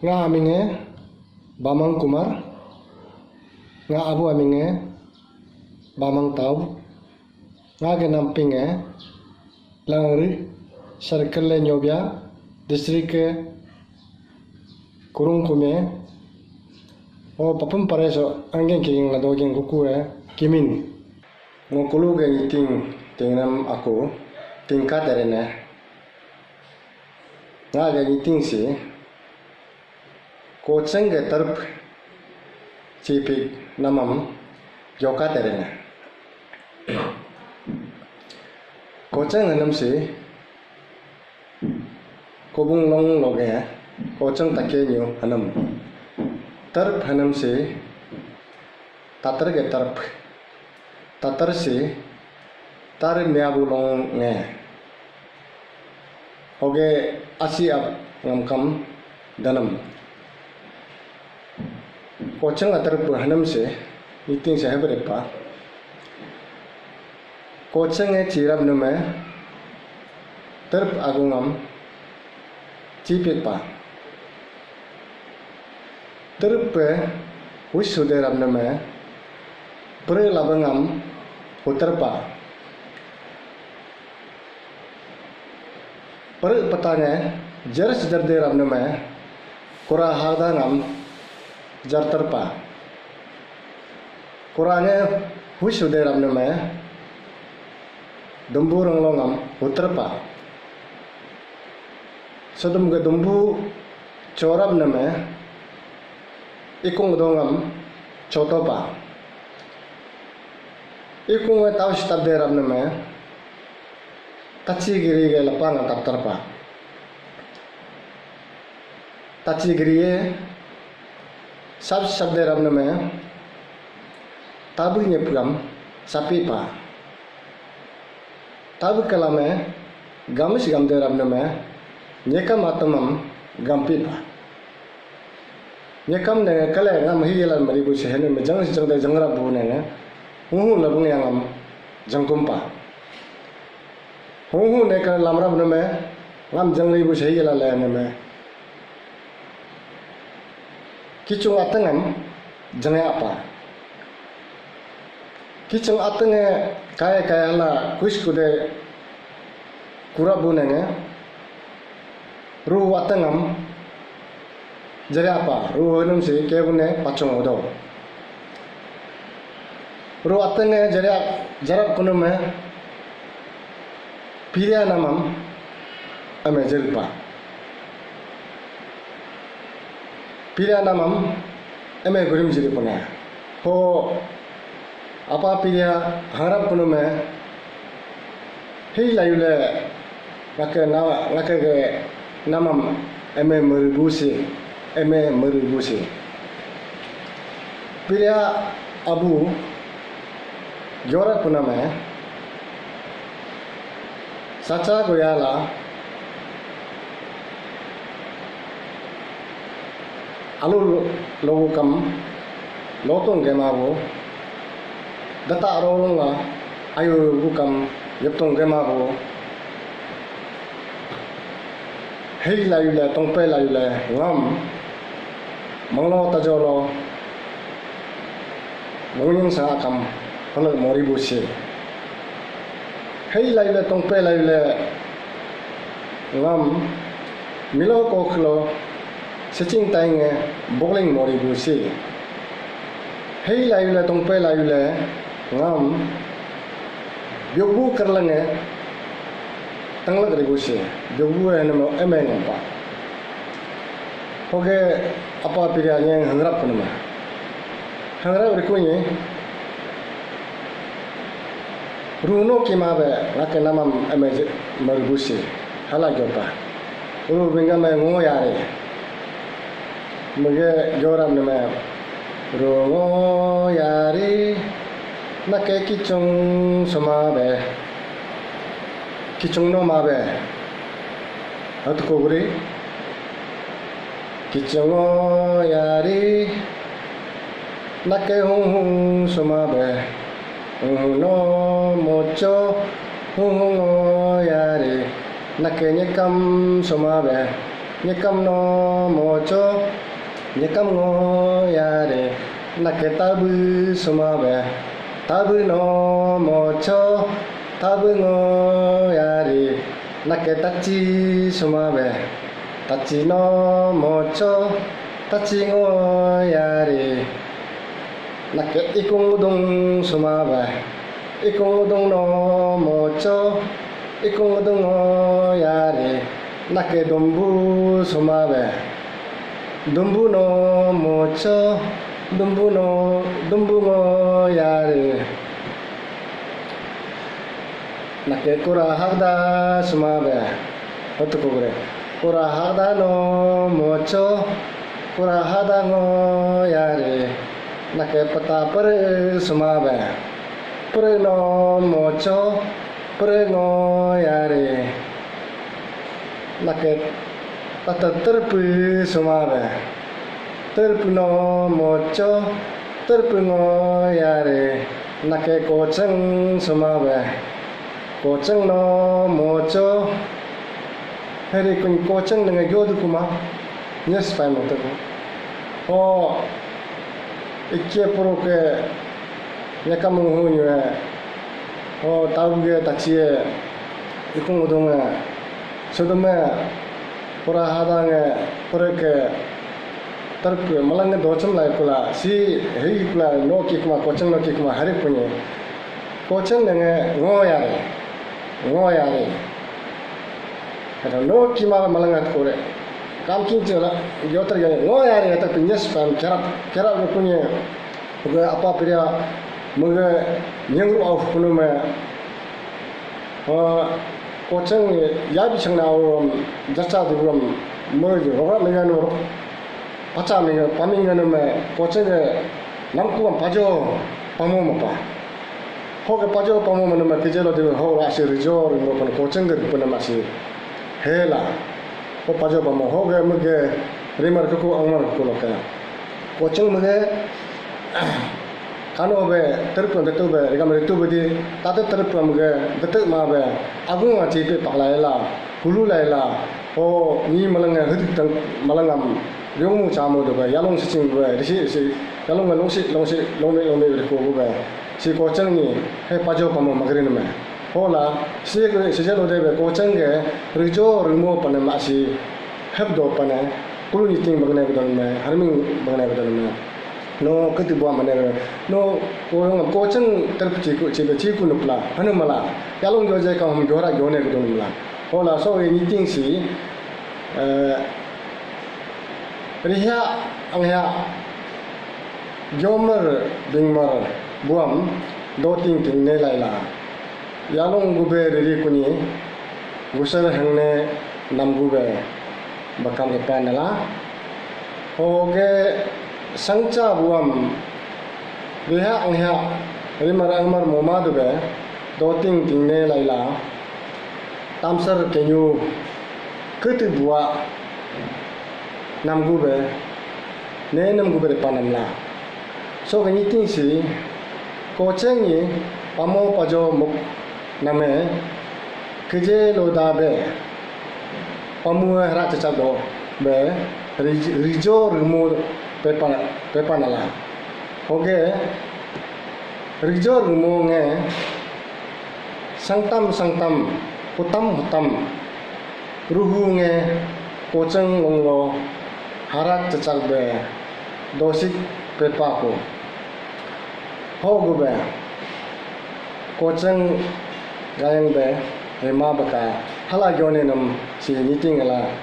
nga aminge Bamang Kumar, nga abu aminge Bamang Tau, nga genampinge Langri, Circle Nyobia, District Kurung Kume, o papum pareso angin king la dogeng kukue kimin ngokulu ge ting nam aku tingkat derene nga ge ting si ko chenge tarp chipi namam yoka derene ko cheng nam si ko bung long loge ko cheng take nyu hanam tarp hanam se tatar ge tarp tatar se tar myabu long nge hoge asi ab ngam kam danam kochang atar hanam se iting se hebre pa kochang e chirab nume tarp agungam chipit pa terpe wisuderam nama pre labangam uterpa pre petanya jeres jarderam nama kura hardangam jarterpa kurangnya wisuderam nama dumbu ranglongam uterpa sedum ke dumbu corab nama ikung dongam chotopa ikung tahu stab deram nama tachi giri ge lapang taptarpa tachi giri sab deram nama tabu nyepgam sapipa tabu kalame gamis gam deram nama nyekam atamam gampipa nyekam dengan kale ngam higelan maribu sehene mejang sejang de jangra bu nene hu labung yang jangkumpa hu ne kal lamra bu me ngam jangri bu sehigela le ne me kicung atengam jange apa kicung atenge kaya la kuis kude kurabu nene ru atengam jadi apa? Ruhunum si kebune pacung odo. Ruatene jadi jarak kunume pilih namam ame jelpa. Pilih namam ame gurim jadi punya. Ho apa pilih harap kunume hei layule ngake namam ame meribusi. Eme meribusi. Pilih abu jorat punama sacha goyala alu logo kam lotong gemabu data rolonga ayu gukam yeptong gemabu hei layule tongpe layule ngam manglo tajolo mungin sa akam kalau moribusi hei layule tongpe layule ngam milo koklo secing tainge bowling moribusi hei layule tongpe layule ngam byobu kerlange tangla ribusi byobu ene emeng pa oke apa pilihannya yang hangrap nama hangrap berikutnya runo kimabe ngake nama emej merbusi hala jota ru binga me ngoyare muge joram nama ru yari nake kicung samabe kicung no mabe atau kogri kicung yari nake hung samabe no mocho hung yari nake nyekam samabe nyekam no mocho nyekam ngo yare nake tabu sumabe tabu no mocho tabu ngo yare nake tachi sumabe tachi no mocho tachi ngo yare nake ikung udung sumabe ikung udung no mocho ikung udung ngo yare nake dombu sumabe dombu no mocho dombu ngo yare nake kura hagda sumabe otuko gure kura hagda no mocho kura hagda ngo yare nake pata pare sumabe pare no mocho pare ngo yare nake pata terpu sumabe terpu no mocho terpu ngo yare nake kocheng sumabe kocheng no mocho heri kun kocheng dengan gyodu kuma yes pai mo tako o ikke pro ke yakam hu yue o tauge tachie ikung udonga sodome pura hadange pureke tarpe malange docham lai kula si hei kula no ki kuma kocheng no ki kuma hari punye kocheng nenge ngo yare ada no ki ma malanga kore kam kin jela yotar ya ngo yare ta pinyes pam kerap ko punye uga apa priya muga nyangru au kunume kocheng yabi changna au jacha dibram merge roga mengano pacha menga pamingano me kocheng namku pajo pamoma pa hoge pajo pamoma me kejelo de ho rasi rijor no kon kocheng ge puna masi hela ho pajo pamo hoge muge rimar ko angmar ko loka kocheng muge kano be terpun betul be regam itu bedi tata terpun muge betul ma be agung aci pe palaila hulu laila o ni malanga hidik tang malangam ryongmu chamu de be yalong siching be risi yalong longme ko be si kocheng ni he pajo pamo magrin me hola si jelo de be kocheng ge rijo rimo pane masi hebdo pane kulu ni ting bagne ko me harming bagne ko me no kati buat mana no kocheng terpuji ku cibe ciku nupla anu mala yalong joje kau jora jone ku nupla hola so ini ting si riha angya jomer bingmar buam do ting ne laila yalong gube riri kuni gusar hangne nam gube bakam ipanala hoge sangcha buam riha angha rimar angmar momadu be doting tingne laila tamsar kenyu kutu bua namgu be ne namgu be panamla so gani ting si kocheng ni pamo pajo muk name keje loda be pamu hara chacha do be rijo rimo pepa nala oke rijo rumo nge sangtam hutam ruhu nge kocheng nglo harak cecak be dosik pepa ko hogu be kocheng gayang be hema baka hala gyone nam si meeting ala